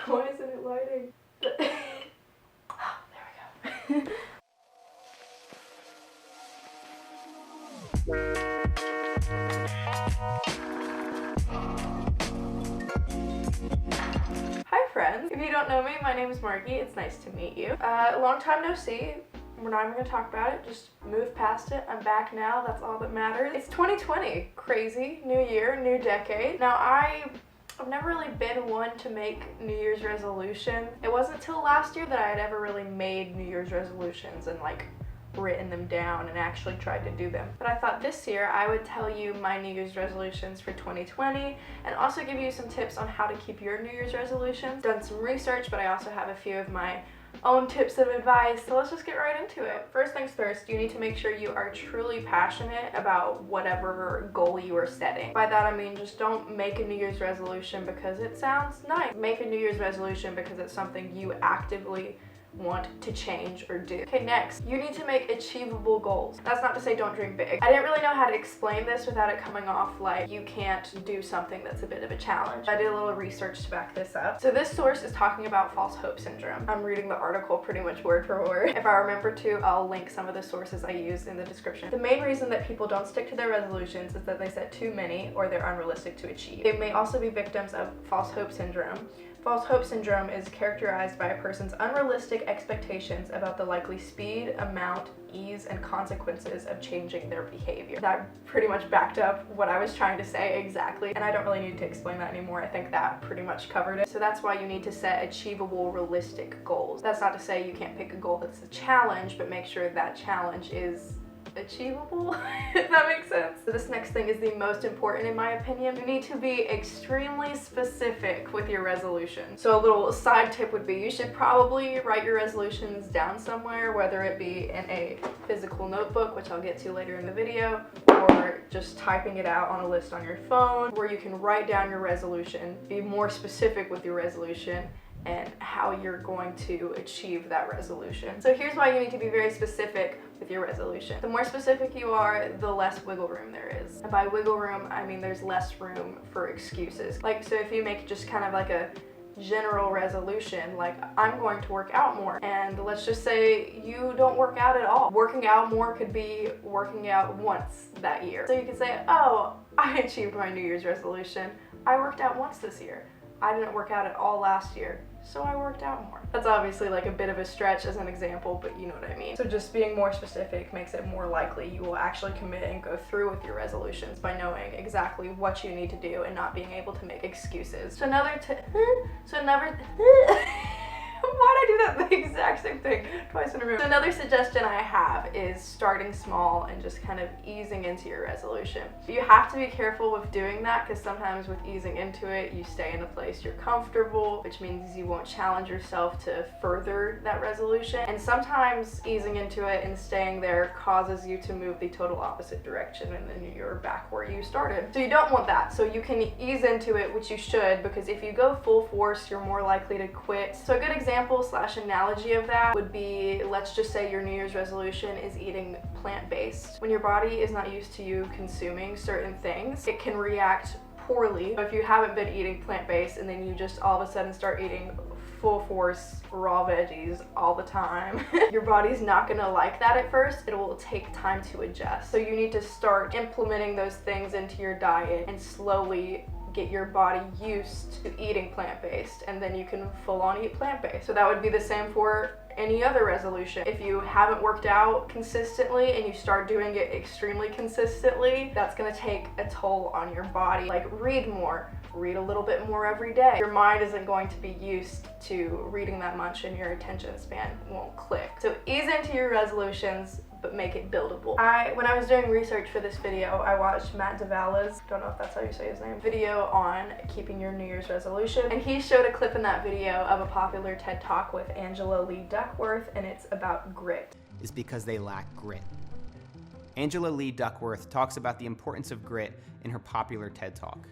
Why isn't it lighting? Oh, there we go. Hi friends! If you don't know me, my name is Margie. It's nice to meet you. Long time no see. We're not even gonna talk about it, just move past it. I'm back now, that's all that matters. It's 2020, crazy, new year, new decade. Now I've never really been one to make New Year's resolutions. It wasn't until last year that I had ever really made New Year's resolutions and like written them down and actually tried to do them. But I thought this year I would tell you my New Year's resolutions for 2020 and also give you some tips on how to keep your New Year's resolutions. Done some research, but I also have a few of my own tips of advice, so let's just get right into it. First things first, you need to make sure you are truly passionate about whatever goal you are setting. By that I mean just don't make a New Year's resolution because it sounds nice. Make a New Year's resolution because it's something you actively want to change or do. Okay, next, you need to make achievable goals. That's not to say don't dream big. I didn't really know how to explain this without it coming off like you can't do something that's a bit of a challenge. I did a little research to back this up. So this source is talking about false hope syndrome. I'm reading the article pretty much word for word. If I remember to, I'll link some of the sources I used in the description. The main reason that people don't stick to their resolutions is that they set too many or they're unrealistic to achieve. They may also be victims of false hope syndrome. False hope syndrome is characterized by a person's unrealistic expectations about the likely speed, amount, ease, and consequences of changing their behavior. That pretty much backed up what I was trying to say exactly, and I don't really need to explain that anymore. I think that pretty much covered it. So that's why you need to set achievable, realistic goals. That's not to say you can't pick a goal that's a challenge, but make sure that challenge is achievable, if that makes sense. So this next thing is the most important in my opinion. You need to be extremely specific with your resolution. So a little side tip would be you should probably write your resolutions down somewhere, whether it be in a physical notebook, which I'll get to later in the video, or just typing it out on a list on your phone, where you can write down your resolution, be more specific with your resolution, and how you're going to achieve that resolution. So here's why you need to be very specific with your resolution. The more specific you are, the less wiggle room there is. And by wiggle room, I mean there's less room for excuses. Like, so if you make just kind of like a general resolution, like I'm going to work out more, and let's just say you don't work out at all. Working out more could be working out once that year. So you could say, oh, I achieved my New Year's resolution. I worked out once this year. I didn't work out at all last year, so I worked out more. That's obviously like a bit of a stretch as an example, but you know what I mean. So just being more specific makes it more likely you will actually commit and go through with your resolutions by knowing exactly what you need to do and not being able to make excuses. So why'd I do that? The exact same thing twice in a row. So another suggestion I have is starting small and just kind of easing into your resolution. You have to be careful with doing that because sometimes with easing into it, you stay in a place you're comfortable, which means you won't challenge yourself to further that resolution. And sometimes easing into it and staying there causes you to move the total opposite direction and then you're back where you started. So you don't want that. So you can ease into it, which you should, because if you go full force, you're more likely to quit. So a good example / analogy of that would be, let's just say your New Year's resolution is eating plant-based. When your body is not used to you consuming certain things, it can react poorly. If you haven't been eating plant-based and then you just all of a sudden start eating full force raw veggies all the time, your body's not gonna like that at first. It will take time to adjust. So you need to start implementing those things into your diet and slowly get your body used to eating plant-based, and then you can full on eat plant-based. So that would be the same for any other resolution. If you haven't worked out consistently and you start doing it extremely consistently, that's gonna take a toll on your body. Like, read more. Read a little bit more every day. Your mind isn't going to be used to reading that much and your attention span won't click. So ease into your resolutions, but make it buildable. When I was doing research for this video, I watched Matt Davala's, don't know if that's how you say his name, video on keeping your New Year's resolution. And he showed a clip in that video of a popular TED Talk with Angela Lee Duckworth, and it's about grit. Is because they lack grit. Angela Lee Duckworth talks about the importance of grit in her popular TED Talk.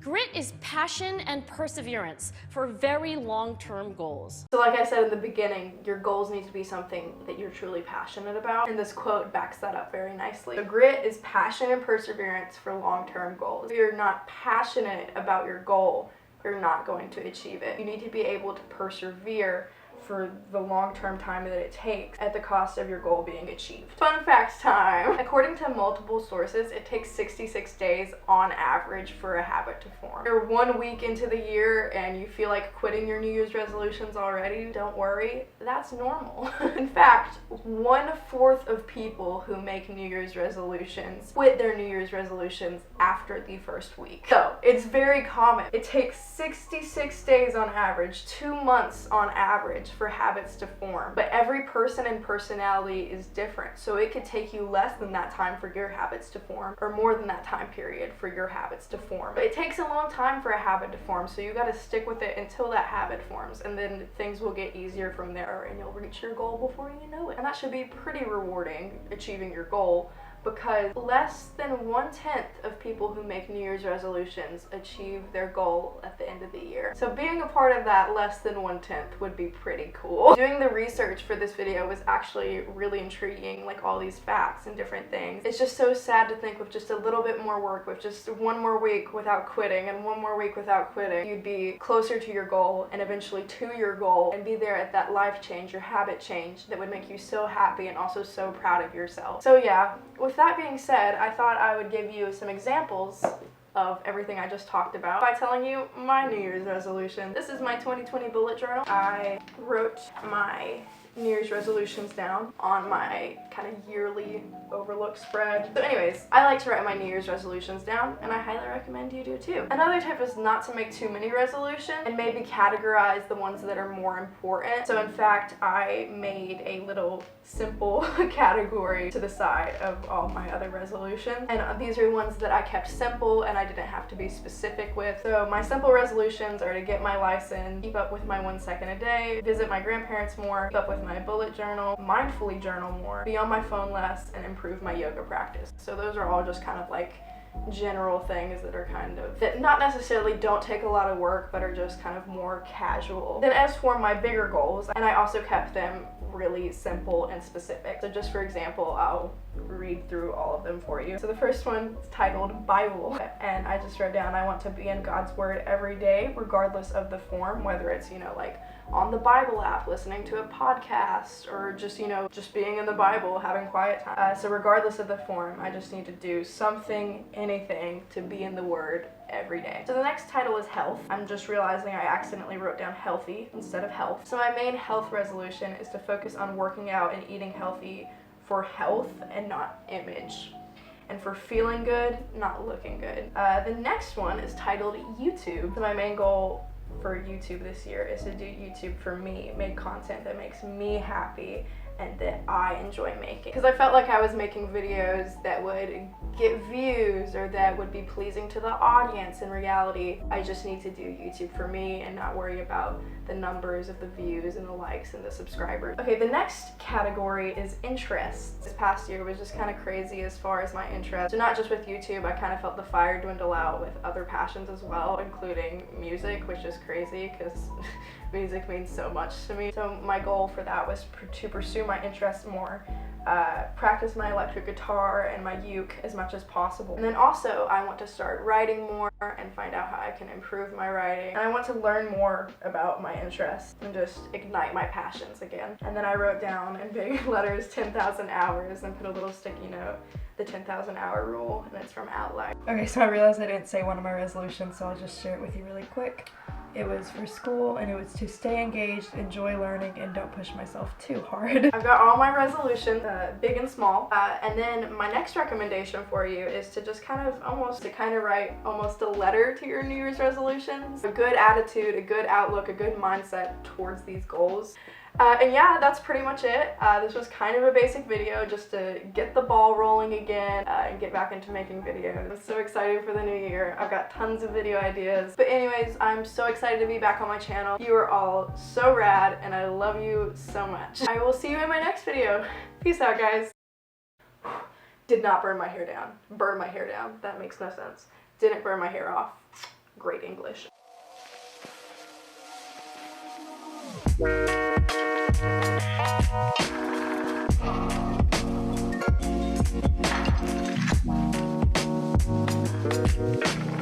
Grit is passion and perseverance for very long-term goals. So like I said in the beginning, your goals need to be something that you're truly passionate about, and this quote backs that up very nicely. So grit is passion and perseverance for long-term goals. If you're not passionate about your goal, you're not going to achieve it. You need to be able to persevere for the long-term time that it takes at the cost of your goal being achieved. Fun fact time! According to multiple sources, it takes 66 days on average for a habit to form. You're 1 week into the year and you feel like quitting your New Year's resolutions already, don't worry, that's normal. In fact, 1/4 of people who make New Year's resolutions quit their New Year's resolutions after the first week. So, it's very common. It takes 66 days on average, 2 months on average for habits to form. But every person and personality is different. So it could take you less than that time for your habits to form, or more than that time period for your habits to form. But it takes a long time for a habit to form, so you gotta stick with it until that habit forms, and then things will get easier from there and you'll reach your goal before you know it. And that should be pretty rewarding, achieving your goal, because less than 1/10 of people who make New Year's resolutions achieve their goal at the end of the year. So being a part of that less than 1/10 would be pretty cool. Doing the research for this video was actually really intriguing, like all these facts and different things. It's just so sad to think with just a little bit more work, with just 1 more week without quitting and 1 more week without quitting, you'd be closer to your goal and eventually to your goal and be there at that life change, your habit change that would make you so happy and also so proud of yourself. So yeah, with that being said, I thought I would give you some examples of everything I just talked about by telling you my New Year's resolution. This is my 2020 bullet journal. I wrote my New Year's resolutions down on my kind of yearly overlook spread. So anyways, I like to write my New Year's resolutions down, and I highly recommend you do too. Another tip is not to make too many resolutions and maybe categorize the ones that are more important. So in fact, I made a little simple category to the side of all my other resolutions, and these are ones that I kept simple and I didn't have to be specific with. So my simple resolutions are to get my license, keep up with my 1 second a day, visit my grandparents more, keep up with my bullet journal, mindfully journal more, be on my phone less, and improve my yoga practice. So those are all just kind of like general things that are kind of, that not necessarily don't take a lot of work, but are just kind of more casual. Then as for my bigger goals, and I also kept them really simple and specific. So just for example, I'll read through all of them for you. So the first one is titled Bible, and I just wrote down I want to be in God's Word every day, regardless of the form, whether it's, you know, like on the Bible app, listening to a podcast, or just, you know, just being in the Bible, having quiet time. So regardless of the form, I just need to do something, anything, to be in the Word every day. So the next title is health. I'm just realizing I accidentally wrote down healthy instead of health. So my main health resolution is to focus on working out and eating healthy for health and not image, and for feeling good, not looking good. The next one is titled YouTube. So my main goal for YouTube this year is to do YouTube for me, make content that makes me happy and that I enjoy making. Because I felt like I was making videos that would get views or that would be pleasing to the audience. In reality, I just need to do YouTube for me and not worry about the numbers of the views and the likes and the subscribers. Okay, the next category is interests. This past year was just kind of crazy as far as my interests. So not just with YouTube, I kind of felt the fire dwindle out with other passions as well, including music, which is crazy because music means so much to me. So my goal for that was to pursue my interests more, practice my electric guitar and my uke as much as possible. And then also I want to start writing more and find out how I can improve my writing. And I want to learn more about my interests and just ignite my passions again. And then I wrote down in big letters 10,000 hours and put a little sticky note, the 10,000 hour rule, and it's from Outlier. Okay, so I realized I didn't say one of my resolutions, so I'll just share it with you really quick. It was for school, and it was to stay engaged, enjoy learning, and don't push myself too hard. I've got all my resolutions, big and small, and then my next recommendation for you is to just kind of write almost a letter to your New Year's resolutions. A good attitude, a good outlook, a good mindset towards these goals. And yeah, that's pretty much it. This was kind of a basic video just to get the ball rolling again and get back into making videos. I'm so excited for the new year. I've got tons of video ideas. But anyways, I'm so excited to be back on my channel. You are all so rad and I love you so much. I will see you in my next video. Peace out, guys. Did not burn my hair down. Burn my hair down. That makes no sense. Didn't burn my hair off. Great English. Thank you.